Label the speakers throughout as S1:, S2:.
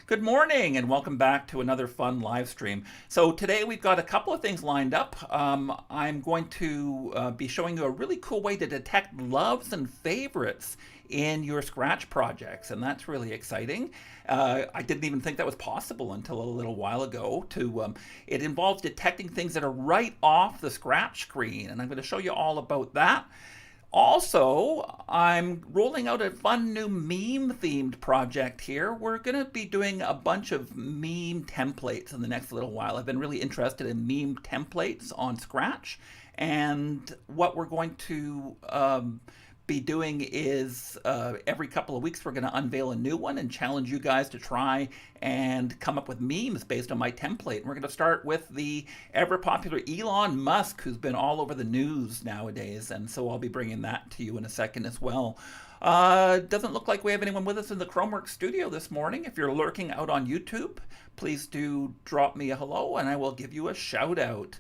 S1: Good morning and welcome back to another fun live stream. So today we've got a couple of things lined up. I'm going to be showing you a really cool way to detect loves and favorites in your Scratch projects, and that's really exciting. I didn't even think that was possible until a little while ago. It involves detecting things that are right off the Scratch screen, and I'm going to show you all about that. Also, I'm rolling out a fun new meme-themed project here. We're going to be doing a bunch of meme templates in the next little while. I've been really interested in meme templates on Scratch, and what we're going to be doing is every couple of weeks we're going to unveil a new one and challenge you guys to try and come up with memes based on my template. And we're going to start with the ever popular Elon Musk, who's been all over the news nowadays, and so I'll be bringing that to you in a second as well. Doesn't look like we have anyone with us in the Chromeworks studio this morning. If you're lurking out on YouTube, please do drop me a hello and I will give you a shout out.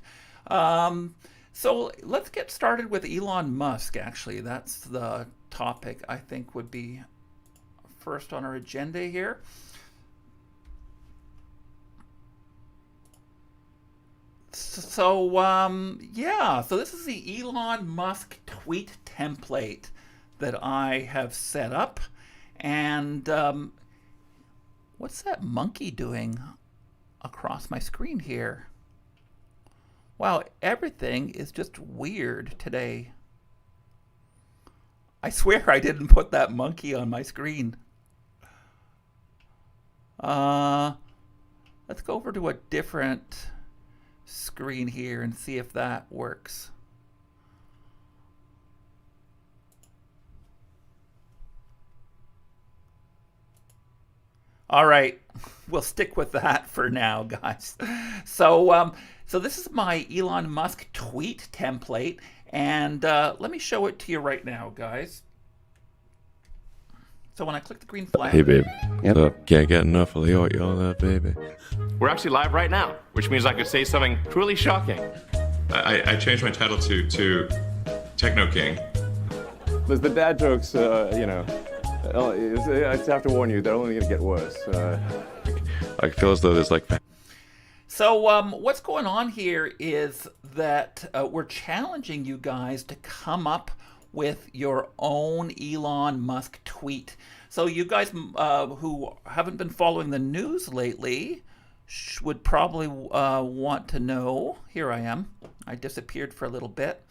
S1: So let's get started with Elon Musk, actually. That's the topic I think would be first on our agenda here. So this is the Elon Musk tweet template that I have set up. And what's that monkey doing across my screen here? Wow, everything is just weird today. I swear I didn't put that monkey on my screen. Let's go over to a different screen here and see if that works. All right, we'll stick with that for now, guys. So this is my Elon Musk tweet template, and let me show it to you right now, guys. So when I click the green flag...
S2: Hey, babe. Yep. Can't get enough of the y'all that, baby.
S3: We're actually live right now, which means I could say something truly shocking.
S4: I changed my title to Techno King.
S5: There's the dad jokes, I just have to warn you, they're only going to get worse.
S2: I feel as though there's like...
S1: So what's going on here is that we're challenging you guys to come up with your own Elon Musk tweet. So you guys who haven't been following the news lately would probably want to know. Here I am. I disappeared for a little bit.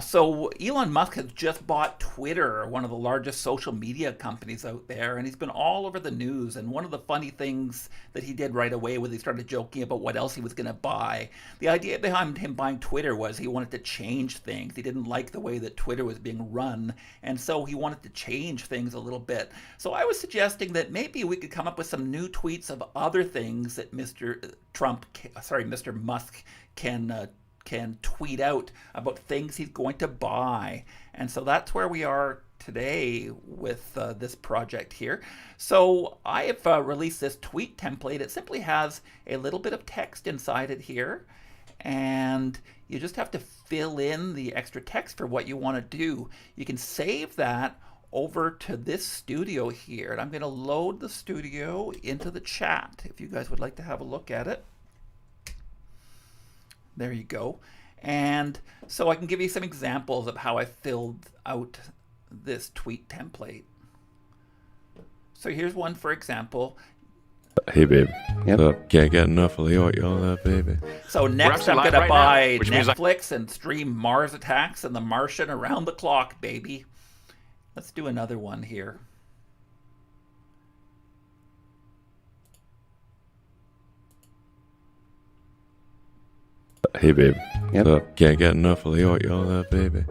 S1: So Elon Musk has just bought Twitter, one of the largest social media companies out there, and he's been all over the news. And one of the funny things that he did right away was he started joking about what else he was going to buy. The idea behind him buying Twitter was he wanted to change things. He didn't like the way that Twitter was being run, and so he wanted to change things a little bit. So I was suggesting that maybe we could come up with some new tweets of other things that Mr. Musk can tweet out about things he's going to buy. And so that's where we are today with this project here. So I have released this tweet template. It simply has a little bit of text inside it here, and you just have to fill in the extra text for what you want to do. You can save that over to this studio here, and I'm going to load the studio into the chat if you guys would like to have a look at it. There you go. And so I can give you some examples of how I filled out this tweet template. So here's one, for example.
S2: Hey, babe. Yep. Can't get enough of the y'all that, baby.
S1: So next I'm going to buy Netflix and stream Mars Attacks and The Martian around the clock, baby. Let's do another one here.
S2: Hey, babe. Yep. Can't get enough of the y'all that, baby.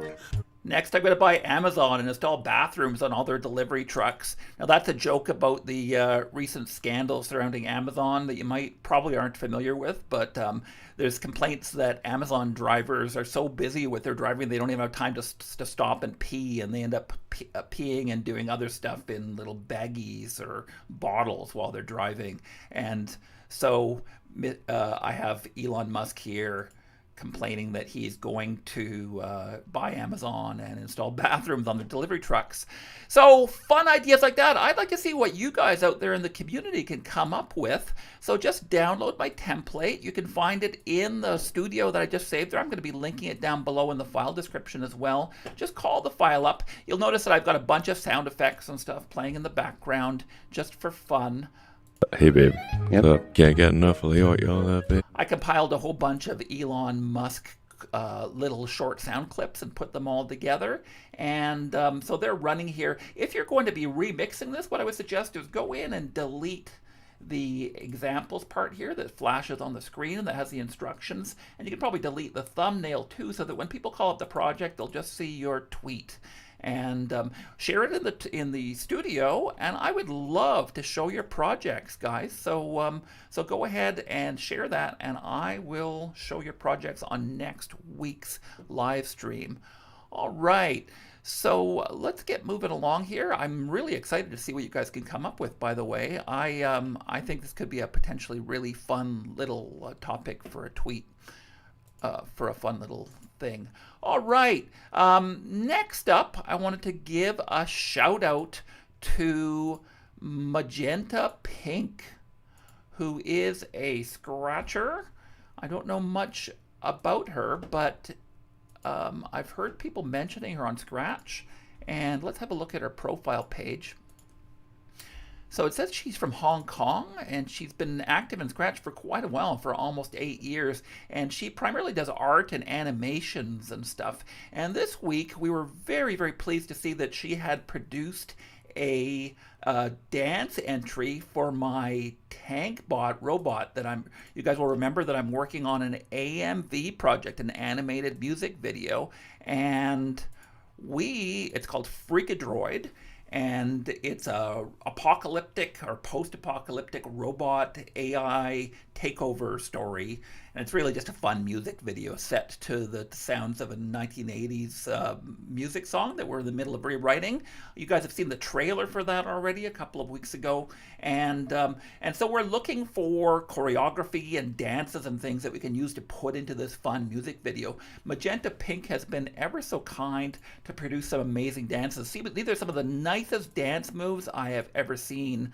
S1: Next, I'm going to buy Amazon and install bathrooms on all their delivery trucks. Now, that's a joke about the recent scandals surrounding Amazon that you probably aren't familiar with, but there's complaints that Amazon drivers are so busy with their driving they don't even have time to stop and pee, and they end up peeing and doing other stuff in little baggies or bottles while they're driving. And so I have Elon Musk here complaining that he's going to buy Amazon and install bathrooms on their delivery trucks. So fun ideas like that. I'd like to see what you guys out there in the community can come up with. So just download my template. You can find it in the studio that I just saved there. I'm going to be linking it down below in the file description as well. Just call the file up. You'll notice that I've got a bunch of sound effects and stuff playing in the background just for fun.
S2: Hey, babe. Can't get enough of what y'all love, babe.
S1: I compiled a whole bunch of Elon Musk little short sound clips and put them all together. And so they're running here. If you're going to be remixing this, what I would suggest is go in and delete the examples part here that flashes on the screen and that has the instructions. And you can probably delete the thumbnail too, so that when people call up the project, they'll just see your tweet. And share it in the studio, and I would love to show your projects, guys. So so go ahead and share that, and I will show your projects on next week's live stream. All right, so let's get moving along here. I'm really excited to see what you guys can come up with. By the way, I think this could be a potentially really fun little topic for a tweet, for a fun little thing. All right, next up, I wanted to give a shout out to Magenta Pink, who is a scratcher. I don't know much about her, but I've heard people mentioning her on Scratch, and let's have a look at her profile page. So it says she's from Hong Kong, and she's been active in Scratch for quite a while, for almost 8 years, and she primarily does art and animations and stuff. And this week, we were very, very pleased to see that she had produced a dance entry for my TankBot robot that you guys will remember that I'm working on an AMV project, an animated music video, and it's called Freakadroid. And it's a apocalyptic or post-apocalyptic robot AI takeover story. And it's really just a fun music video set to the sounds of a 1980s music song that we're in the middle of rewriting. You guys have seen the trailer for that already a couple of weeks ago. And so we're looking for choreography and dances and things that we can use to put into this fun music video. Magenta Pink has been ever so kind to produce some amazing dances. See, these are some of the nicest dance moves I have ever seen.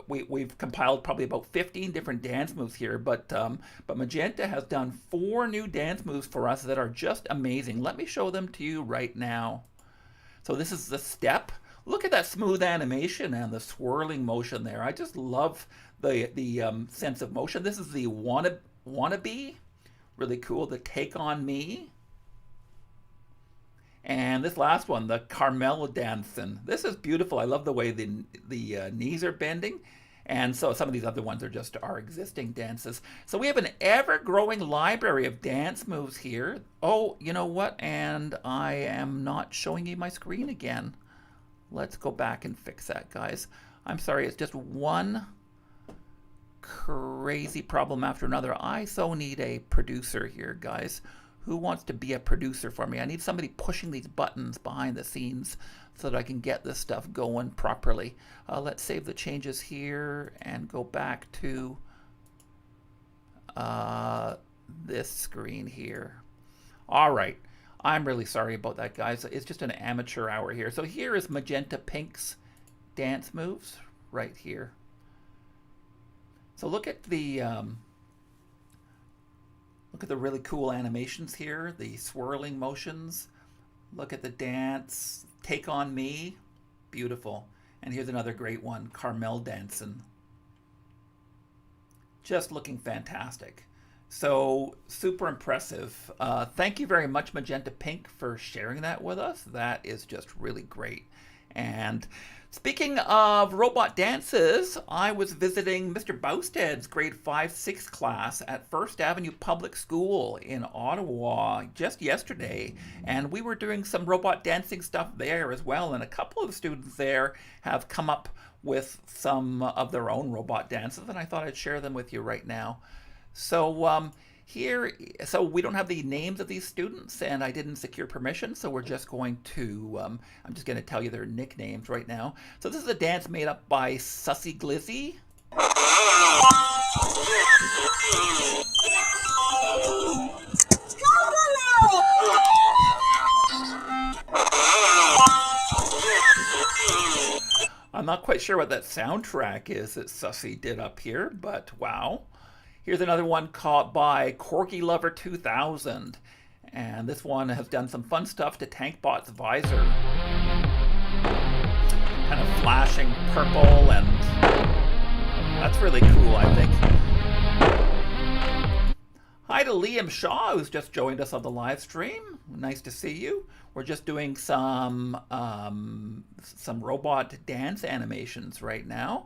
S1: We've compiled probably about 15 different dance moves here, but Magenta has done 4 new dance moves for us that are just amazing. Let me show them to you right now. So this is the step. Look at that smooth animation and the swirling motion there. I just love the sense of motion. This is the wannabe, really cool. The Take On Me. And this last one, the Carmel dancing. This is beautiful. I love the way the knees are bending. And so some of these other ones are just our existing dances. So we have an ever-growing library of dance moves here. Oh, you know what? And I am not showing you my screen again. Let's go back and fix that, guys. I'm sorry, it's just one crazy problem after another. I so need a producer here, guys. Who wants to be a producer for me? I need somebody pushing these buttons behind the scenes so that I can get this stuff going properly. Let's save the changes here and go back to this screen here. All right. I'm really sorry about that, guys. It's just an amateur hour here. So here is Magenta Pink's dance moves right here. So look at the really cool animations here, the swirling motions. Look at the dance. Take On Me. Beautiful. And here's another great one, Carmel dancing. Just looking fantastic. So super impressive. Thank you very much, Magenta Pink, for sharing that with us. That is just really great. And speaking of robot dances, I was visiting Mr. Bousted's grade 5-6 class at First Avenue Public School in Ottawa just yesterday. And we were doing some robot dancing stuff there as well. And a couple of the students there have come up with some of their own robot dances. And I thought I'd share them with you right now. So so we don't have the names of these students, and I didn't secure permission, so we're just going to, I'm just going to tell you their nicknames right now. So this is a dance made up by Sussy Glizzy. I'm not quite sure what that soundtrack is that Sussy did up here, but wow. Here's another one caught by Corgi Lover 2000. And this one has done some fun stuff to Tankbot's visor. Kind of flashing purple, and that's really cool, I think. Hi to Liam Shaw, who's just joined us on the live stream. Nice to see you. We're just doing some robot dance animations right now.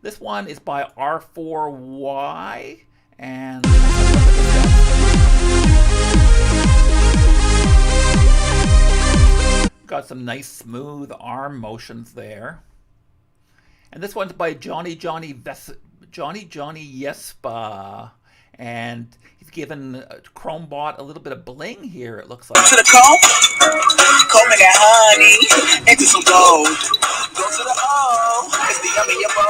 S1: This one is by R4Y, and got some nice smooth arm motions there. And this one's by Johnny Yespa. And he's given Chromebot a little bit of bling here, it looks like.
S6: To the comb and that honey, into some gold. Go to the O, it's the yummy yummo.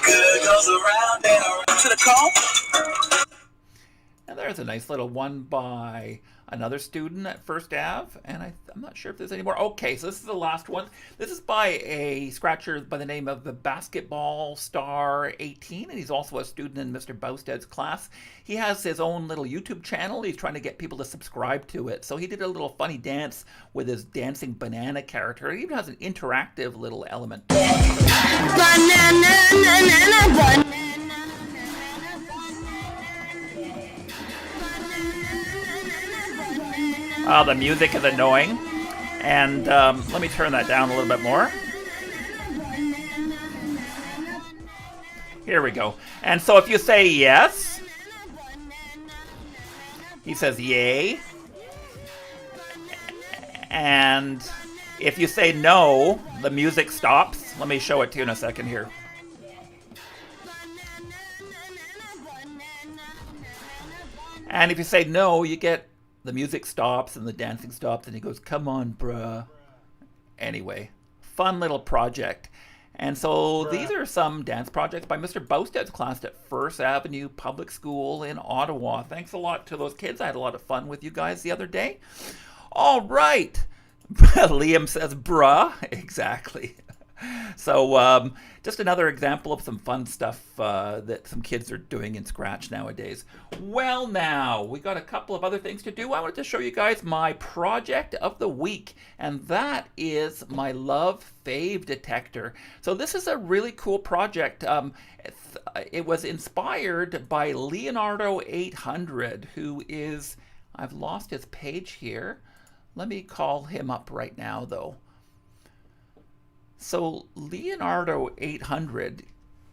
S6: Good goes around and around. To the comb.
S1: And there's a nice little one by another student at First Ave, and I'm not sure if there's any more. Okay, so this is the last one. This is by a scratcher by the name of the Basketball Star 18, and he's also a student in Mr. Bousted's class. He has his own little YouTube channel. He's trying to get people to subscribe to it. So he did a little funny dance with his dancing banana character. It even has an interactive little element.
S7: Banana, banana, banana.
S1: The music is annoying, and let me turn that down a little bit more. Here we go. And so if you say yes, he says yay. And if you say no, the music stops. Let me show it to you in a second here. And if you say no, you get the music stops and the dancing stops, and he goes, "Come on, bruh." Anyway, fun little project. And so these are some dance projects by Mr. Bousted's class at First Avenue Public School in Ottawa. Thanks a lot to those kids. I had a lot of fun with you guys the other day. All right. Liam says, bruh. Exactly. So just another example of some fun stuff that some kids are doing in Scratch nowadays. Well, now, we got a couple of other things to do. I wanted to show you guys my project of the week, and that is my Love Fave detector. So this is a really cool project. It was inspired by Leonardo 800, who is, I've lost his page here. Let me call him up right now, though. So Leonardo 800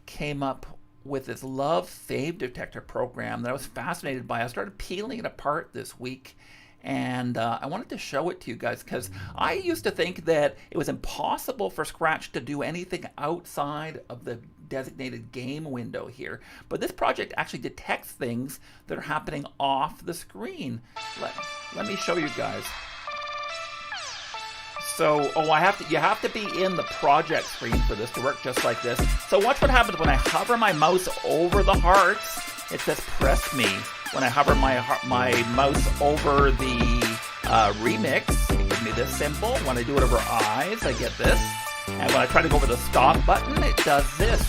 S1: came up with this Love Fave detector program that I was fascinated by. I started peeling it apart this week, and I wanted to show it to you guys because I used to think that it was impossible for Scratch to do anything outside of the designated game window here. But this project actually detects things that are happening off the screen. Let me show you guys. So, you have to be in the project screen for this to work just like this. So watch what happens when I hover my mouse over the hearts. It says press me. When I hover my mouse over the remix, it gives me this symbol. When I do it over eyes, I get this. And when I try to go over the stop button, it does this.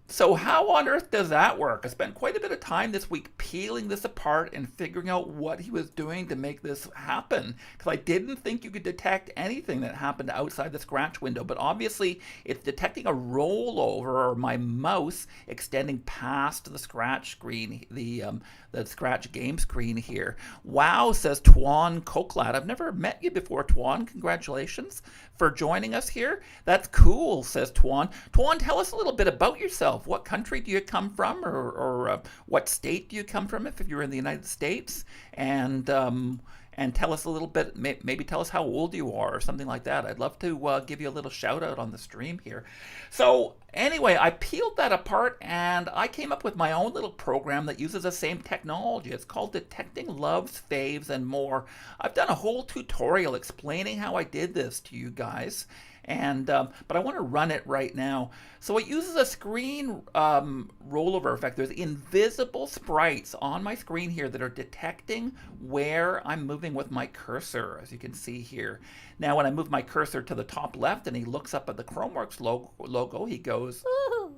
S1: So how on earth does that work? I spent quite a bit of time this week peeling this apart and figuring out what he was doing to make this happen. Because I didn't think you could detect anything that happened outside the Scratch window. But obviously, it's detecting a rollover, or my mouse extending past the Scratch screen, the Scratch game screen here. Wow, says Tuan Koklat. I've never met you before, Tuan. Congratulations for joining us here. That's cool, says Tuan. Tuan, tell us a little bit about yourself. What country do you come from, or what state do you come from if you're in the United States? And tell us a little bit, maybe tell us how old you are or something like that. I'd love to give you a little shout out on the stream here. So anyway, I peeled that apart and I came up with my own little program that uses the same technology. It's called Detecting Loves, Faves, and More. I've done a whole tutorial explaining how I did this to you guys. And but I want to run it right now. So it uses a screen rollover effect. There's invisible sprites on my screen here that are detecting where I'm moving with my cursor, as you can see here. Now, when I move my cursor to the top left and he looks up at the Chromeworks logo, he goes, "Ooh."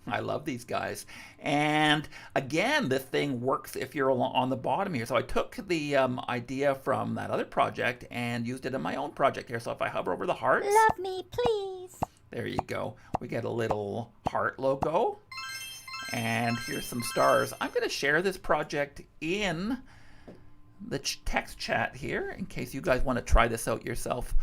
S1: I love these guys. And again, this thing works if you're on the bottom here. So I took the idea from that other project and used it in my own project here. So if I hover over the hearts.
S7: Love me, please.
S1: There you go. We get a little heart logo. And here's some stars. I'm going to share this project in the text chat here in case you guys want to try this out yourself.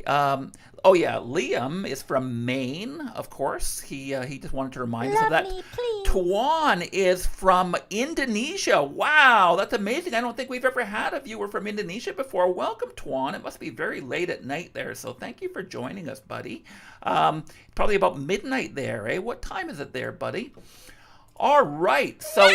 S1: Oh yeah, Liam is from Maine, of course. He just wanted to remind us of that.
S7: Love me, please.
S1: Tuan is from Indonesia. Wow, that's amazing. I don't think we've ever had a viewer from Indonesia before. Welcome, Tuan. It must be very late at night there, so thank you for joining us, buddy. Probably about midnight there, eh? What time is it there, buddy? All right, so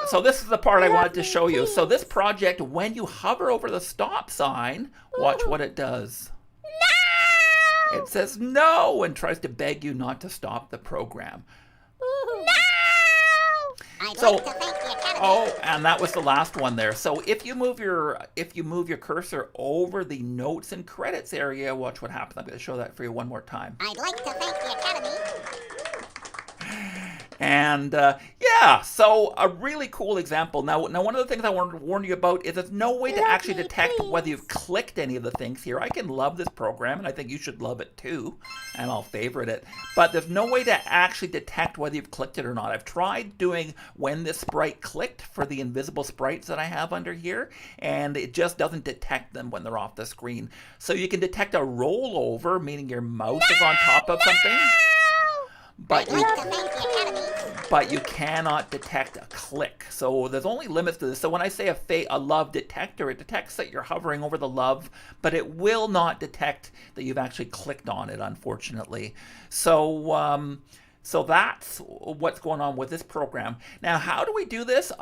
S1: so this is the part I wanted to show you. So this project, when you hover over the stop sign, watch what it does. No! It says no and tries to beg you not to stop the program.
S7: No!
S1: So, oh, and that was the last one there. So if you move your cursor over the notes and credits area, watch what happens. I'm going to show that for you one more time.
S7: I'd like to thank the Academy.
S1: And yeah, so a really cool example. Now, one of the things I wanted to warn you about is there's no way to actually detect whether you've clicked any of the things here. I can love this program, and I think you should love it too, and I'll favorite it. But there's no way to actually detect whether you've clicked it or not. I've tried doing when this sprite clicked for the invisible sprites that I have under here, and it just doesn't detect them when they're off the screen. So you can detect a rollover, meaning your mouse is on top of something. But you cannot detect a click. So there's only limits to this. So when I say a love detector, it detects that you're hovering over the love, but it will not detect that you've actually clicked on it, unfortunately. So so that's what's going on with this program. Now, how do we do this?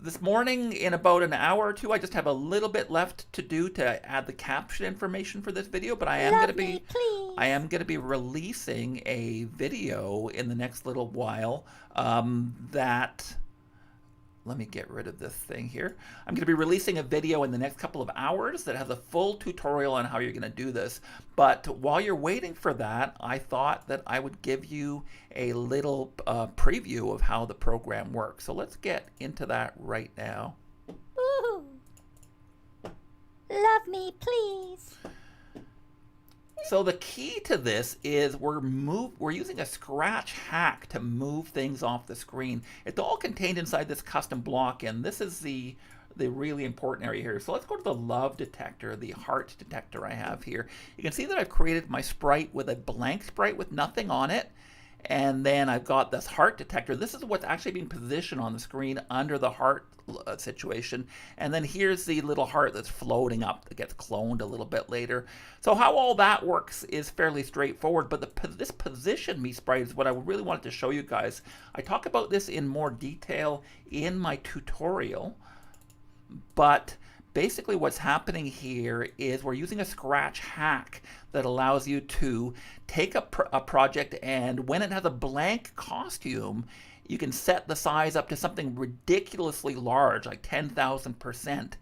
S1: This morning, in about an hour or two, I just have a little bit left to do to add the caption information for this video, but I am going to be releasing a video in the next little while that. Let me get rid of this thing here. I'm going to be releasing a video in the next couple of hours that has a full tutorial on how you're going to do this. But while you're waiting for that, I thought that I would give you a little preview of how the program works. So let's get into that right now.
S7: Ooh. Love me, please.
S1: So the key to this is we're using a scratch hack to move things off the screen. It's all contained inside this custom block, and this is the really important area here. So let's go to the love detector, the heart detector I have here. You can see that I've created my sprite with a blank sprite with nothing on it. And then I've got this heart detector. This is what's actually being positioned on the screen under the heart situation. And then here's the little heart that's floating up that gets cloned a little bit later. So how all that works is fairly straightforward, but this position me sprite is what I really wanted to show you guys. I talk about this in more detail in my tutorial, but basically what's happening here is we're using a scratch hack that allows you to take a project, and when it has a blank costume, you can set the size up to something ridiculously large, like 10,000%.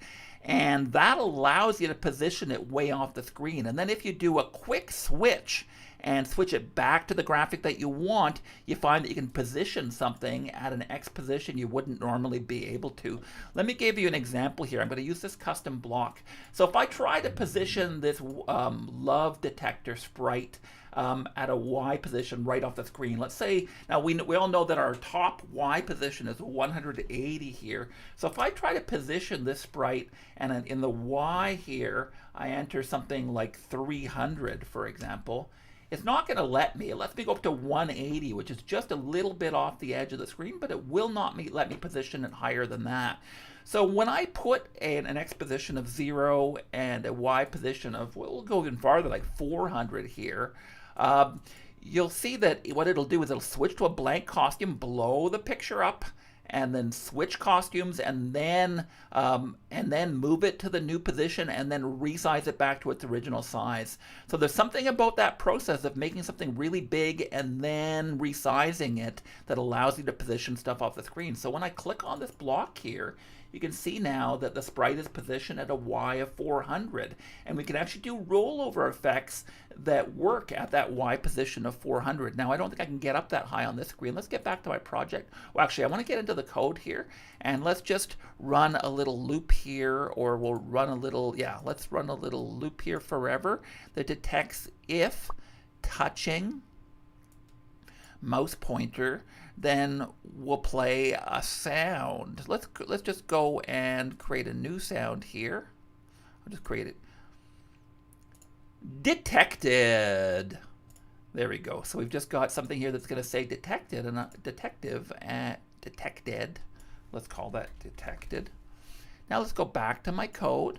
S1: And that allows you to position it way off the screen. And then if you do a quick switch and switch it back to the graphic that you want, you find that you can position something at an X position you wouldn't normally be able to. Let me give you an example here. I'm going to use this custom block. So if I try to position this love detector sprite at a Y position right off the screen. Let's say, now we all know that our top Y position is 180 here. So if I try to position this sprite and in the Y here, I enter something like 300, for example, it's not going to let me. It lets me go up to 180, which is just a little bit off the edge of the screen, but it will not let me position it higher than that. So when I put an X position of 0 and a Y position of, well, we'll go even farther, like 400 here, you'll see that what it'll do is it'll switch to a blank costume, blow the picture up, and then switch costumes, and then move it to the new position, and then resize it back to its original size. So there's something about that process of making something really big and then resizing it that allows you to position stuff off the screen. So when I click on this block here, you can see now that the sprite is positioned at a Y of 400, and we can actually do rollover effects that work at that Y position of 400. Now, I don't think I can get up that high on this screen. Let's get back to my project. Well, actually, I want to get into the code here, and let's just run a little loop here, or we'll run a little, let's run a little loop here forever that detects if touching mouse pointer, then we'll play a sound. Let's just go and create a new sound here. I'll just create it. Detected. There we go. So we've just got something here that's going to say detected and detective and detected. Let's call that detected. Now let's go back to my code,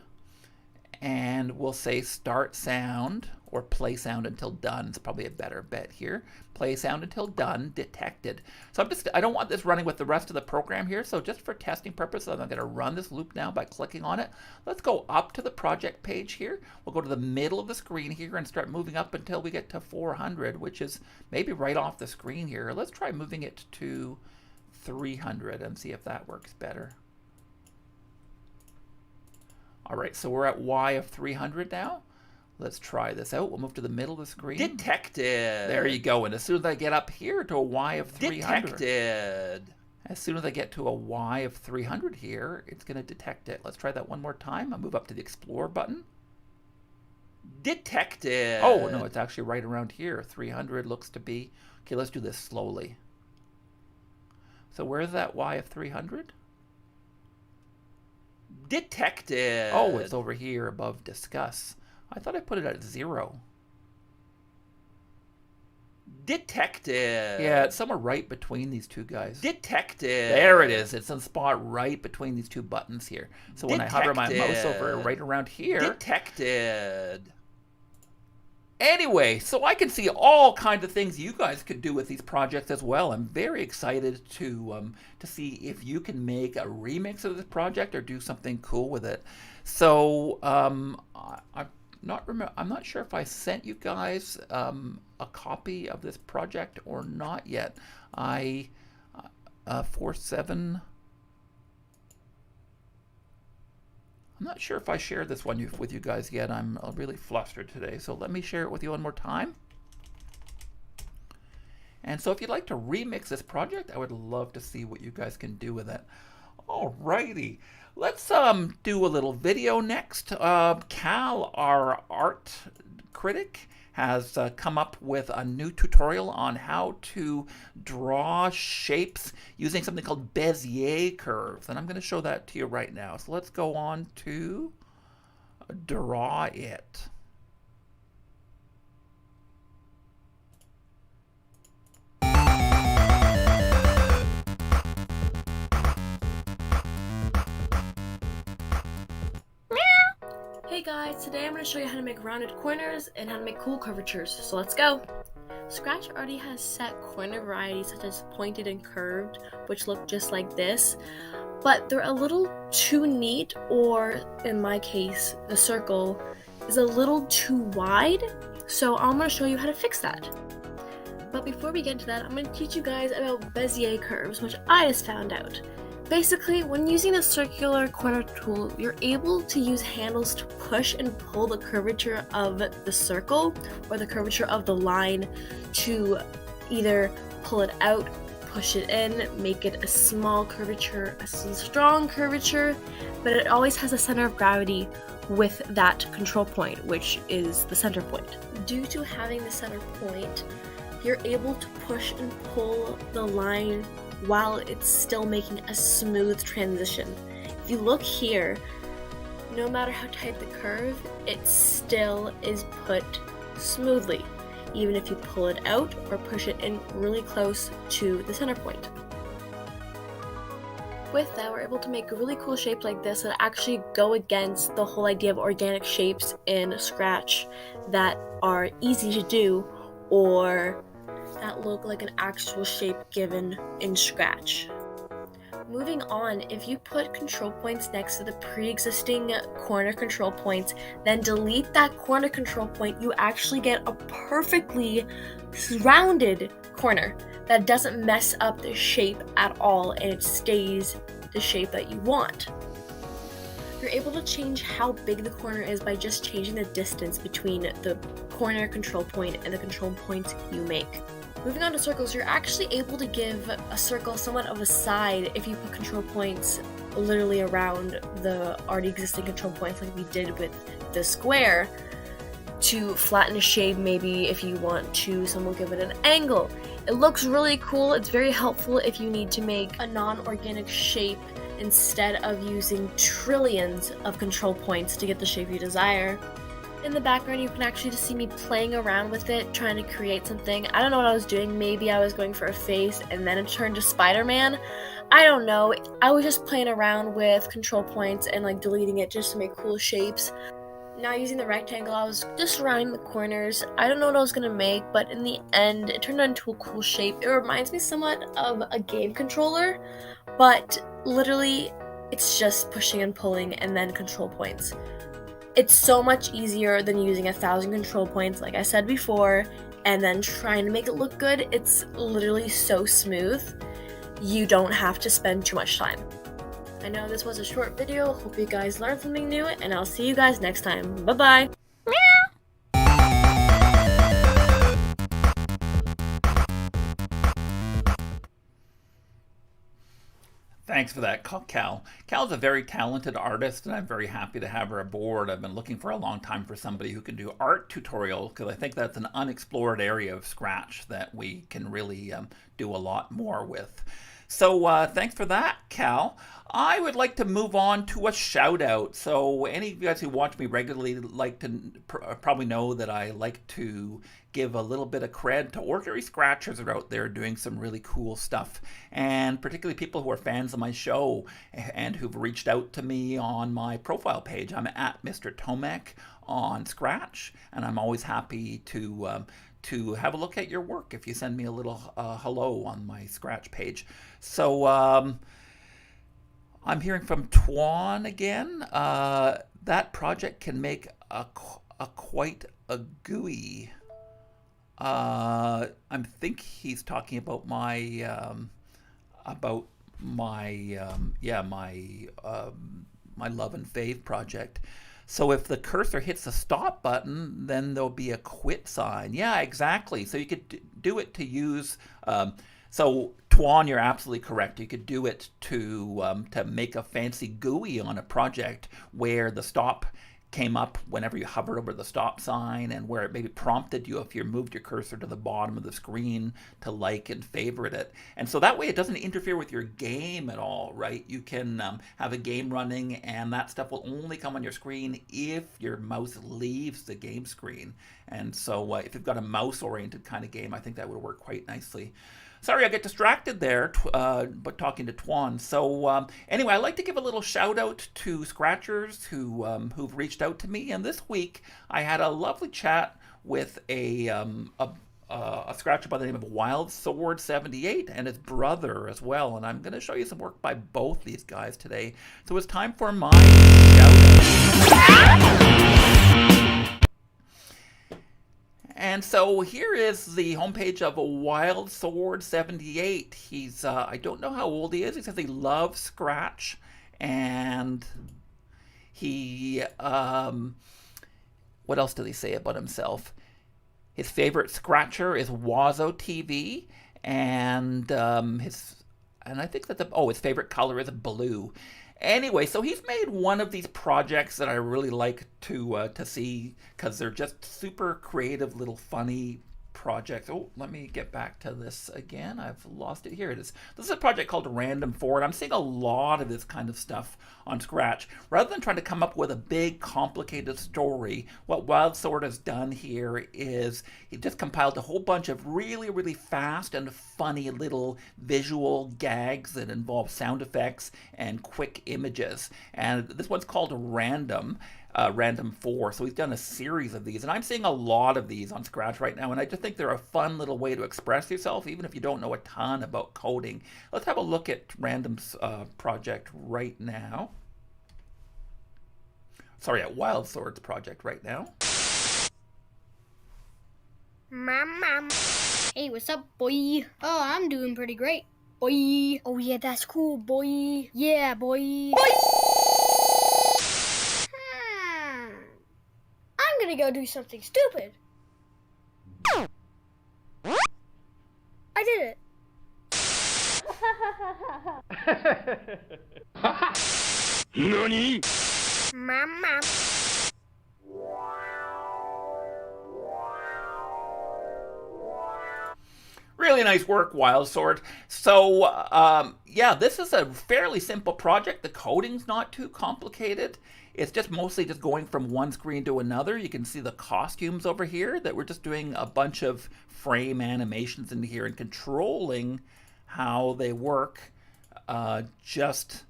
S1: and we'll say start sound or play sound until done. It's probably a better bet here. Play sound until done, detected. So I don't want this running with the rest of the program here, so just for testing purposes, I'm going to run this loop now by clicking on it. Let's go up to the project page here. We'll go to the middle of the screen here and start moving up until we get to 400, which is maybe right off the screen here. Let's try moving it to 300 and see if that works better. All right, so we're at Y of 300 now. Let's try this out. We'll move to the middle of the screen. Detected. There you go. And as soon as I get up here to a Y of 300. Detected. As soon as I get to a Y of 300 here, it's going to detect it. Let's try that one more time. I'll move up to the Explore button. Detected. Oh, no, it's actually right around here. 300 looks to be. Okay, let's do this slowly. So where's that Y of 300? Detected. Oh, it's over here above discuss. I thought I put it at 0. Detected. Yeah, it's somewhere right between these two guys. Detected. There it is. It's in the spot right between these two buttons here. So when I hover my mouse over right around here. Detected. Anyway, so I can see all kinds of things you guys could do with these projects as well. I'm very excited to see if you can make a remix of this project or do something cool with it. So I'm not sure if I sent you guys a copy of this project or not yet. 47. I'm not sure if I shared this one with you guys yet. I'm really flustered today, so let me share it with you one more time. And so if you'd like to remix this project, I would love to see what you guys can do with it. Alrighty, let's do a little video next. Cal, our art critic, has come up with a new tutorial on how to draw shapes using something called Bezier curves, and I'm going to show that to you right now. So let's go on to draw it.
S8: Hey guys, today I'm going to show you how to make rounded corners and how to make cool curvatures, so let's go! Scratch already has set corner varieties such as pointed and curved, which look just like this, but they're a little too neat, or in my case, the circle is a little too wide, so I'm going to show you how to fix that. But before we get to that, I'm going to teach you guys about Bezier curves, which I just found out. Basically, when using the circular corner tool, you're able to use handles to push and pull the curvature of the circle or the curvature of the line to either pull it out, push it in, make it a small curvature, a strong curvature, but it always has a center of gravity with that control point, which is the center point. Due to having the center point, you're able to push and pull the line while it's still making a smooth transition. If you look here, no matter how tight the curve, it still is put smoothly, even if you pull it out or push it in really close to the center point. With that, we're able to make a really cool shape like this that actually go against the whole idea of organic shapes in Scratch that are easy to do or that look like an actual shape given in Scratch. Moving on, if you put control points next to the pre-existing corner control points, then delete that corner control point, you actually get a perfectly rounded corner that doesn't mess up the shape at all, and it stays the shape that you want. You're able to change how big the corner is by just changing the distance between the corner control point and the control points you make. Moving on to circles, you're actually able to give a circle somewhat of a side if you put control points literally around the already existing control points like we did with the square, to flatten a shape maybe if you want to someone give it an angle. It looks really cool. It's very helpful if you need to make a non-organic shape instead of using trillions of control points to get the shape you desire. In the background, you can actually just see me playing around with it, trying to create something. I don't know what I was doing. Maybe I was going for a face and then it turned to Spider-Man. I don't know. I was just playing around with control points and like deleting it just to make cool shapes. Now using the rectangle, I was just rounding the corners. I don't know what I was going to make, but in the end, it turned out into a cool shape. It reminds me somewhat of a game controller, but literally, it's just pushing and pulling and then control points. It's so much easier than using 1,000 control points, like I said before, and then trying to make it look good. It's literally so smooth. You don't have to spend too much time. I know this was a short video. Hope you guys learned something new, and I'll see you guys next time. Bye-bye!
S1: Thanks for that, Cal. Cal's a very talented artist, and I'm very happy to have her aboard. I've been looking for a long time for somebody who can do art tutorial, because I think that's an unexplored area of Scratch that we can really do a lot more with. So thanks for that, Cal. I would like to move on to a shout out. So any of you guys who watch me regularly like to probably know that I like to give a little bit of cred to ordinary scratchers that are out there doing some really cool stuff, and particularly people who are fans of my show and who've reached out to me on my profile page. I'm at Mr. Tomek on Scratch, and I'm always happy to have a look at your work if you send me a little hello on my Scratch page. So I'm hearing from Twan again. That project can make a quite a GUI. I think he's talking about my my love and fave project. So if the cursor hits the stop button, then there'll be a quit sign. Yeah, exactly. So you could do it to use. So Twan, you're absolutely correct. You could do it to make a fancy GUI on a project where the stop came up whenever you hovered over the stop sign, and where it maybe prompted you if you moved your cursor to the bottom of the screen to like and favorite it. And so that way it doesn't interfere with your game at all, right? You can have a game running, and that stuff will only come on your screen if your mouse leaves the game screen. And so if you've got a mouse-oriented kind of game, I think that would work quite nicely. Sorry, I get distracted there, but talking to Twan. So anyway, I'd like to give a little shout out to Scratchers who've reached out to me. And this week, I had a lovely chat with a Scratcher by the name of Wild Sword 78 and his brother as well. And I'm going to show you some work by both these guys today. So it's time for my shout out. And so here is the homepage of a Wild Sword 78. He's, I don't know how old he is. He says he loves Scratch. And he, what else did he say about himself? His favorite Scratcher is Wazo TV. And I think that his favorite color is blue. Anyway, so he's made one of these projects that I really like to see, because they're just super creative, little funny projects. Oh, let me get back to this again. I've lost it. Here it is. This is a project called Random Forward. I'm seeing a lot of this kind of stuff on Scratch. Rather than trying to come up with a big, complicated story, what Wild Sword has done here is he just compiled a whole bunch of really, really fast and funny little visual gags that involve sound effects and quick images. And this one's called Random. random 4. So he's done a series of these, and I'm seeing a lot of these on Scratch right now, and I just think they're a fun little way to express yourself, even if you don't know a ton about coding. Let's have a look at Random's project right now. Sorry, at Wild Sword's project right now.
S9: Mom. Hey, what's up, boy? Oh, I'm doing pretty great, boy. Oh, yeah, that's cool, boy. Yeah, boy. I'm gonna go do something stupid. I did it.
S2: NANI?!
S9: Mama.
S1: Really nice work, Wild Sword. So, yeah, this is a fairly simple project. The coding's not too complicated. It's just mostly just going from one screen to another. You can see the costumes over here that we're just doing a bunch of frame animations in here and controlling how they work just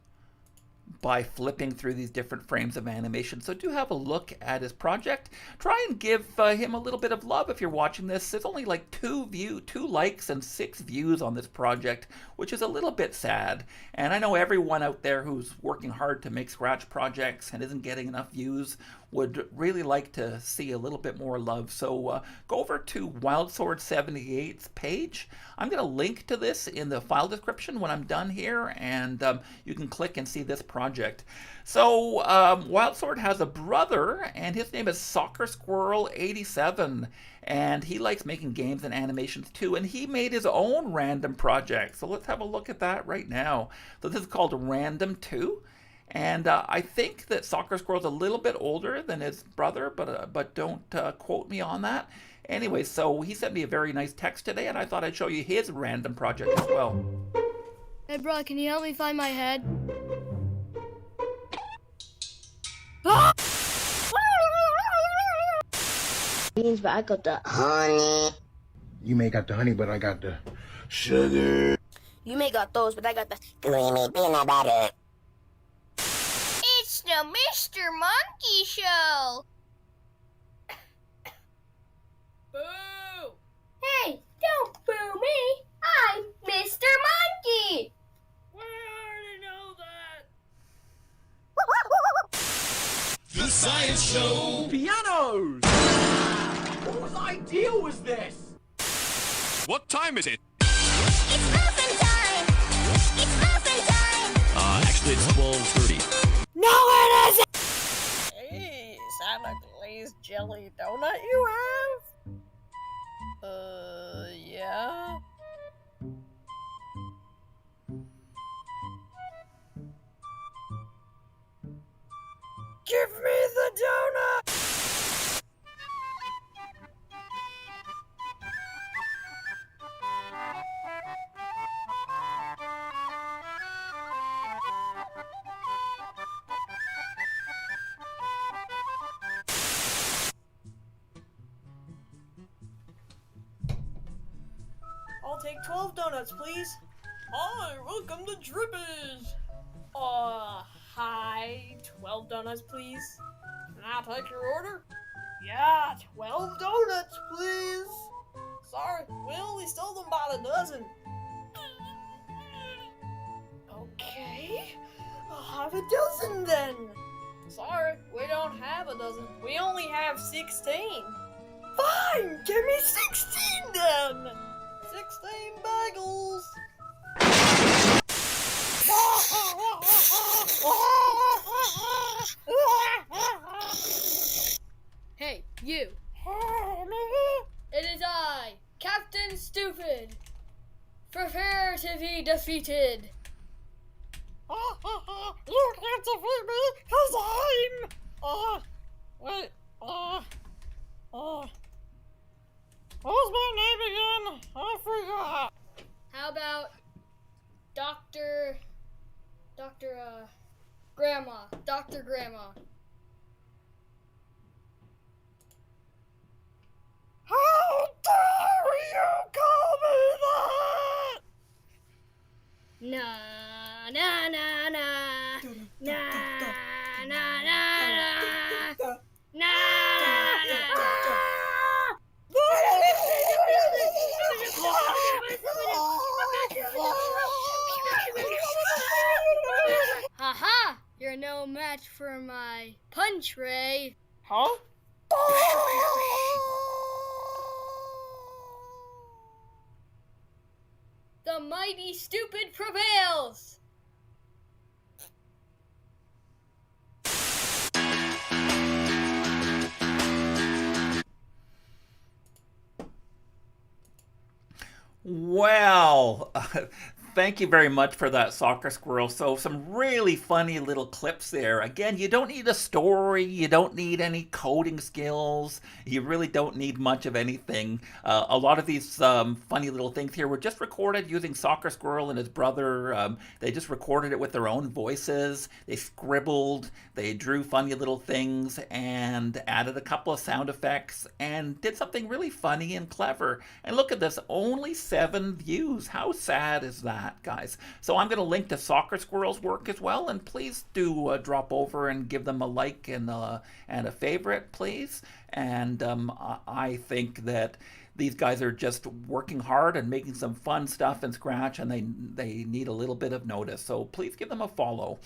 S1: by flipping through these different frames of animation. So do have a look at his project. Try and give him a little bit of love if you're watching this. There's only like 2 likes and 6 views on this project, which is a little bit sad. And I know everyone out there who's working hard to make Scratch projects and isn't getting enough views would really like to see a little bit more love. So go over to Wild Sword 78's page. I'm going to link to this in the file description when I'm done here, and you can click and see this project. So Wild Sword has a brother, and his name is Soccer Squirrel 87, and he likes making games and animations too, and he made his own random project. So let's have a look at that right now. So this is called Random 2. And I think that Soccer Squirrel's a little bit older than his brother, but don't quote me on that. Anyway, so he sent me a very nice text today, and I thought I'd show you his random project as well.
S9: Hey, bro, can you help me find my head? Ah!
S10: But I got the honey.
S11: You may got the honey, but I got the sugar.
S10: You may got those, but I got the creamy peanut butter.
S9: It's the Mr. Monkey Show! Boo! Hey, don't boo me! I'm Mr. Monkey! We already know that!
S6: The Science Show.
S12: Pianos! Whose idea was this?
S3: What time is it?
S7: It's muffin time! It's muffin time!
S12: Actually, it's 12:30.
S9: No, it isn't!
S13: Hey, is that a glazed jelly donut you have? Yeah? Give me the donut! I'll take 12 donuts, please. Hi, welcome to Drippage. Hi, 12 donuts, please. Can I take your order? Yeah, 12 donuts, please. Sorry, we only sell them by the dozen. Okay, I'll have a dozen then. Sorry, we don't have a dozen. We only have 16. Fine, give me 16 then. 16 bagels.
S9: Hey, you. It is I, Captain Stupid. Prepare to be defeated.
S13: You can't defeat me, cause what's my name again? I forgot.
S9: How about Dr. Grandma.
S13: How dare you call me that?
S9: Na na na na na na na na. Haha! You're no match for my punch, Ray.
S13: Huh?
S9: The mighty stupid prevails!
S1: Well, thank you very much for that, Soccer Squirrel. So some really funny little clips there. Again, you don't need a story. You don't need any coding skills. You really don't need much of anything. A lot of these funny little things here were just recorded using Soccer Squirrel and his brother. They just recorded it with their own voices. They scribbled. They drew funny little things and added a couple of sound effects and did something really funny and clever. And look at this, only 7 views. How sad is that, guys? So I'm going to link to Soccer Squirrel's work as well, and please do drop over and give them a like and a favorite, please. And I think that these guys are just working hard and making some fun stuff in Scratch, and they need a little bit of notice. So please give them a follow.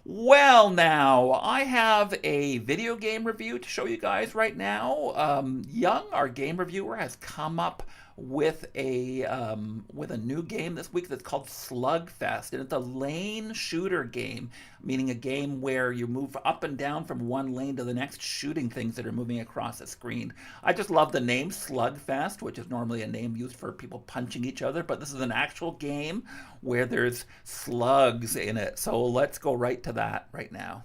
S1: Well, now, I have a video game review to show you guys right now. Young, our game reviewer, has come up with a new game this week that's called Slugfest, and it's a lane shooter game, meaning a game where you move up and down from one lane to the next, shooting things that are moving across the screen. I just love the name Slugfest, which is normally a name used for people punching each other, but this is an actual game where there's slugs in it. So let's go right to that right now.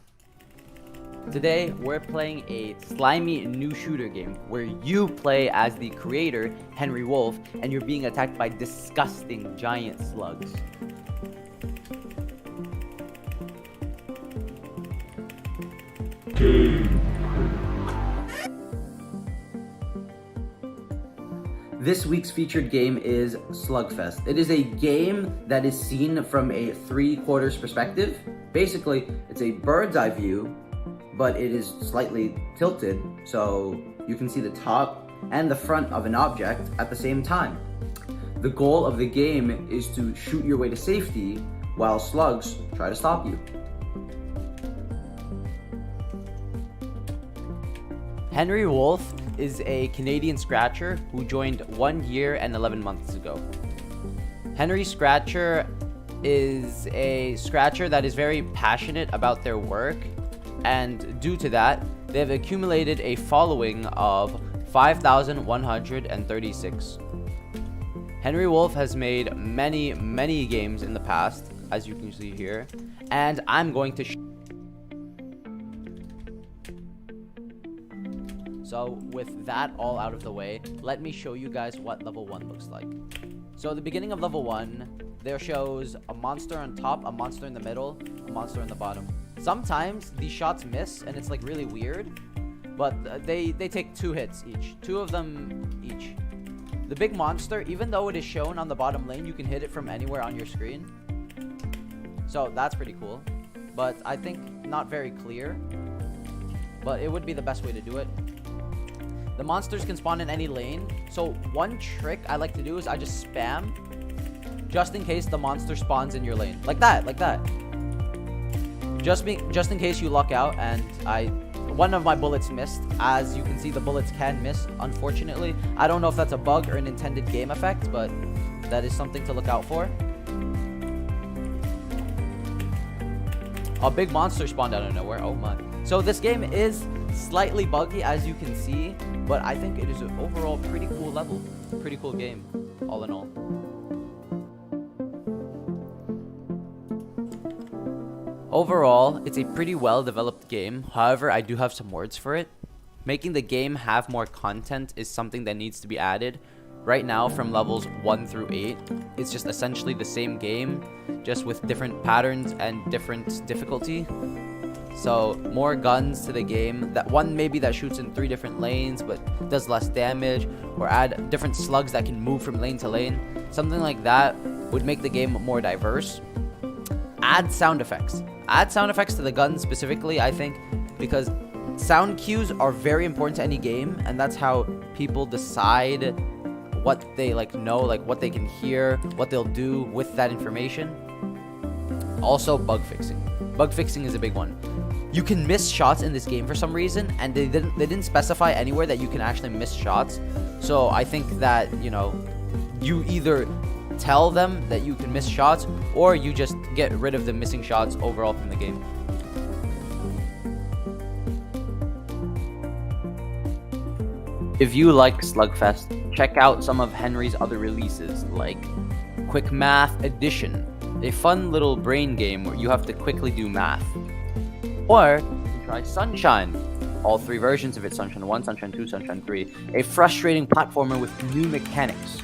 S14: Today, we're playing a slimy new shooter game where you play as the creator, Henry Wolf, and you're being attacked by disgusting giant slugs. This week's featured game is Slugfest. It is a game that is seen from a 3/4 perspective. Basically, it's a bird's eye view, but it is slightly tilted, so you can see the top and the front of an object at the same time. The goal of the game is to shoot your way to safety while slugs try to stop you. Henry Wolf is a Canadian scratcher who joined 1 year and 11 months ago. Henry Scratcher is a scratcher that is very passionate about their work, and due to that, they have accumulated a following of 5,136. Henry Wolf has made many games in the past, as you can see here, and I'm going to So with that all out of the way, let me show you guys what level 1 looks like. So at the beginning of level 1, there shows a monster on top, a monster in the middle, a monster on the bottom. Sometimes these shots miss and it's like really weird, but they take 2 hits each, 2 of them each. The big monster, even though it is shown on the bottom lane, you can hit it from anywhere on your screen. So that's pretty cool, but I think not very clear, but it would be the best way to do it. The monsters can spawn in any lane, so one trick I like to do is I just spam just in case the monster spawns in your lane. Like that. Just in case you luck out and one of my bullets missed. As you can see, the bullets can miss, unfortunately. I don't know if that's a bug or an intended game effect, but that is something to look out for. A big monster spawned out of nowhere. Oh my. So this game is slightly buggy, as you can see, but I think it is an overall pretty cool level. Pretty cool game, all in all. Overall, it's a pretty well-developed game. However, I do have some words for it. Making the game have more content is something that needs to be added. Right now, from levels 1 through 8, it's just essentially the same game, just with different patterns and different difficulty. So, more guns to the game. That one maybe that shoots in 3 different lanes, but does less damage, or add different slugs that can move from lane to lane. Something like that would make the game more diverse. Add sound effects. Add sound effects to the guns specifically, I think, because sound cues are very important to any game, and that's how people decide what they like know, like what they can hear, what they'll do with that information. Also, bug fixing. Bug fixing is a big one. You can miss shots in this game for some reason, and they didn't specify anywhere that you can actually miss shots. So I think that, you know, you either tell them that you can miss shots, or you just get rid of the missing shots overall from the game. If you like Slugfest, check out some of Henry's other releases, like Quick Math Edition, a fun little brain game where you have to quickly do math. Or you can try Sunshine, all 3 versions of it, Sunshine 1, Sunshine 2, Sunshine 3, a frustrating platformer with new mechanics.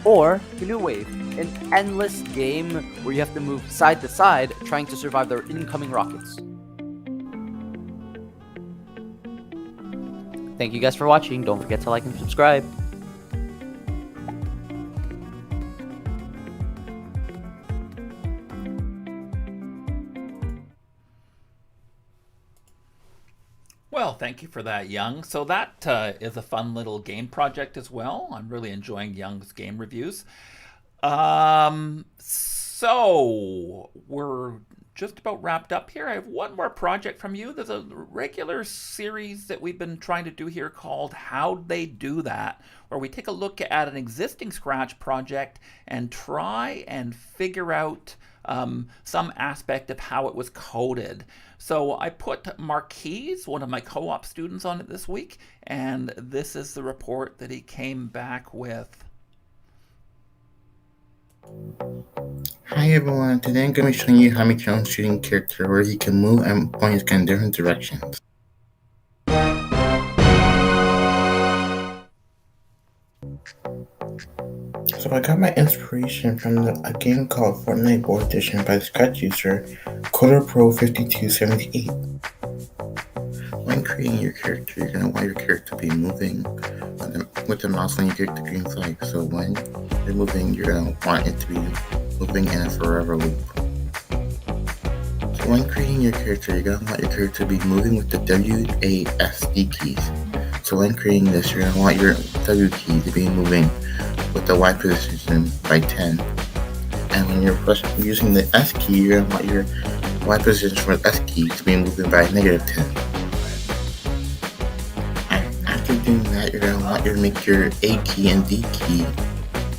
S14: Or Canoe Wave, an endless game where you have to move side to side trying to survive their incoming rockets. Thank you guys for watching. Don't forget to like and subscribe.
S1: Well, thank you for that, Young. So that is a fun little game project as well. I'm really enjoying Young's game reviews. So we're just about wrapped up here. I have one more project from you. There's a regular series that we've been trying to do here called How'd They Do That, where we take a look at an existing Scratch project and try and figure out some aspect of how it was coded. So I put Marquise, one of my co-op students, on it this week, and this is the report that he came back with.
S11: Hi everyone, today I'm going to be showing you how to make your own shooting character where you can move and point his gun in different directions. So I got my inspiration from a game called Fortnite Board Edition by the Scratch user CoderPro5278. When creating your character, you're going to want your character to be moving with the mouse when you get the green flag. So when you're moving, you're going to want it to be moving in a forever loop. So when creating your character, you're going to want your character to be moving with the WASD keys. So when creating this, you're going to want your W key to be moving with the Y position by 10. And when you're using the S key, you're going to want your Y position for the S key to be moving by negative 10. After doing that, you're going to want to make your A key and D key.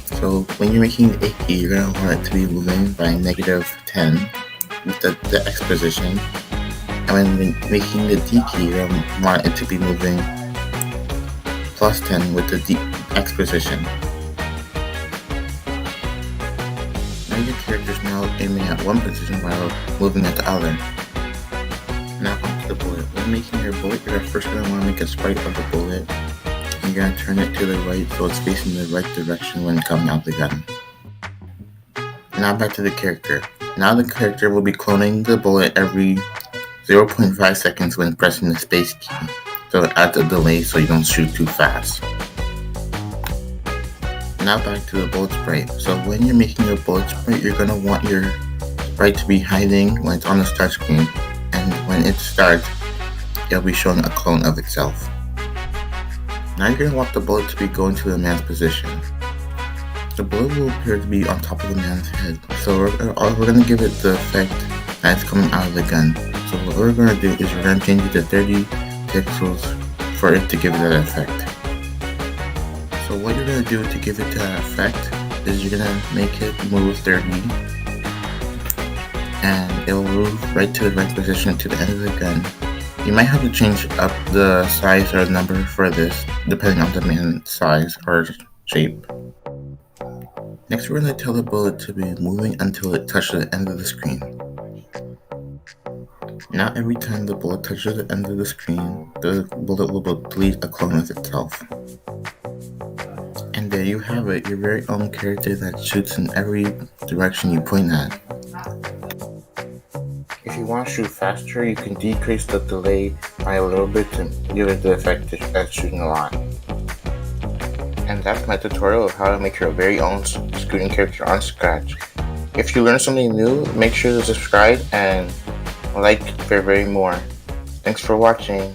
S11: So when you're making the A key, you're going to want it to be moving by negative 10 with the X position. And when making the D key, you're going to want it to be moving plus 10 with the X position. Now your character is now aiming at one position while moving at the other. Now onto the bullet. When making your bullet, you're first going to want to make a sprite of the bullet. And you're going to turn it to the right so it's facing the right direction when coming out the gun. Now back to the character. Now the character will be cloning the bullet every 0.5 seconds when pressing the space key. So it adds a delay so you don't shoot too fast. Now back to the bullet sprite. So when you're making your bullet sprite, you're going to want your sprite to be hiding when it's on the start screen. And when it starts, it'll be showing a clone of itself. Now you're going to want the bullet to be going to the man's position. The bullet will appear to be on top of the man's head. So we're going to give it the effect that it's coming out of the gun. So what we're going to do is we're going to change it to 30 pixels for it to give it that effect. So what you're going to do to give it that effect is you're going to make it move 30 and it will move right to the right position to the end of the gun. You might have to change up the size or number for this depending on the man's size or shape. Next we're going to tell the bullet to be moving until it touches the end of the screen. Now every time the bullet touches the end of the screen, the bullet will delete a clone of itself. And there you have it, your very own character that shoots in every direction you point at. If you want to shoot faster, you can decrease the delay by a little bit to give it the effect of shooting a lot. And that's my tutorial of how to make your very own shooting character on Scratch. If you learned something new, make sure to subscribe and like for very more. Thanks for watching.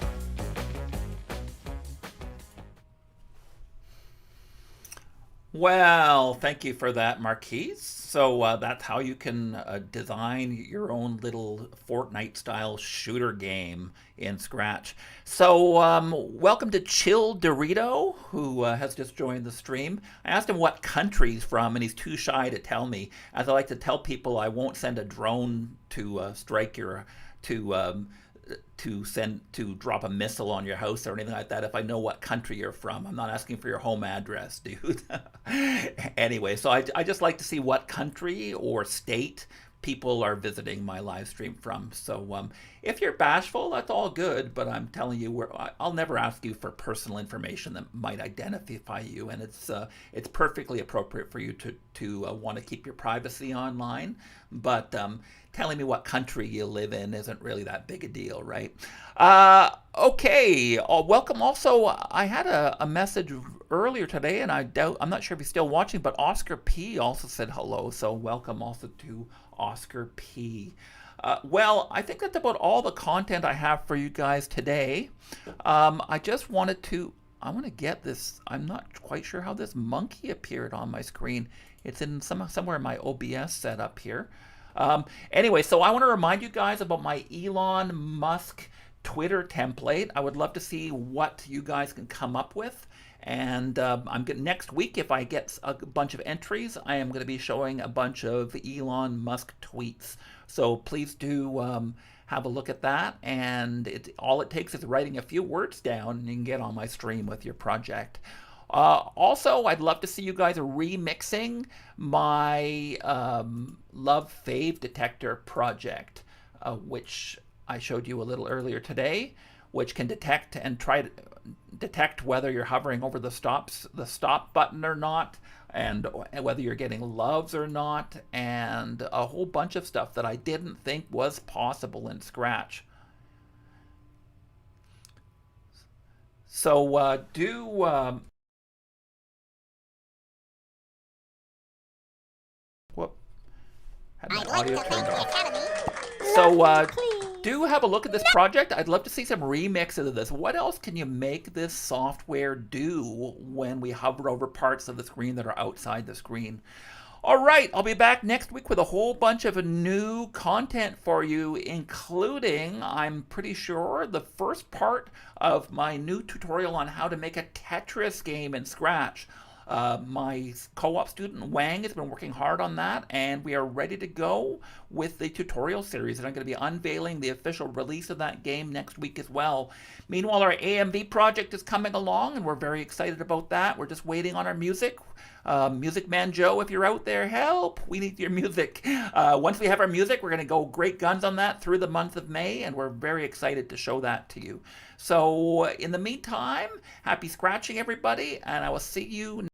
S1: Well, thank you for that, Marquise. So that's how you can design your own little Fortnite-style shooter game in Scratch. So welcome to Chill Dorito, who has just joined the stream. I asked him what country he's from, and he's too shy to tell me. As I like to tell people, I won't send a drone to strike your to to drop a missile on your house or anything like that if I know what country you're from. I'm not asking for your home address, dude. Anyway, so I just like to see what country or state people are visiting my live stream from. So if you're bashful, that's all good, but I'm telling you, I'll never ask you for personal information that might identify you, and it's perfectly appropriate for you to want to keep your privacy online, but telling me what country you live in isn't really that big a deal, right? Okay, welcome. Also, I had a message earlier today, and I'm not sure if he's still watching, but Oscar P also said hello, so welcome also to Oscar P. Well, I think that's about all the content I have for you guys today. I just wanted to, I want to get this, I'm not quite sure how this monkey appeared on my screen. It's in somewhere in my OBS setup here. Anyway, so I want to remind you guys about my Elon Musk Twitter template. I would love to see what you guys can come up with. And next week, if I get a bunch of entries, I am going to be showing a bunch of Elon Musk tweets. So please do have a look at that. And all it takes is writing a few words down, and you can get on my stream with your project. Also, I'd love to see you guys remixing my Love Fave Detector project, which I showed you a little earlier today, which can detect and try to detect whether you're hovering over the stop button or not, and whether you're getting loves or not, and a whole bunch of stuff that I didn't think was possible in Scratch. So had my audio turned off. So do have a look at this project. I'd love to see some remixes of this. What else can you make this software do when we hover over parts of the screen that are outside the screen? All right, I'll be back next week with a whole bunch of new content for you, including, I'm pretty sure, the first part of my new tutorial on how to make a Tetris game in Scratch. My co-op student Wang has been working hard on that, and we are ready to go with the tutorial series, and I'm going to be unveiling the official release of that game next week as well. Meanwhile, our AMV project is coming along, and we're very excited about that. We're just waiting on our music. Music Man Joe, if you're out there, help! We need your music. Once we have our music, we're going to go great guns on that through the month of May, and we're very excited to show that to you. So, in the meantime, happy scratching, everybody, and I will see you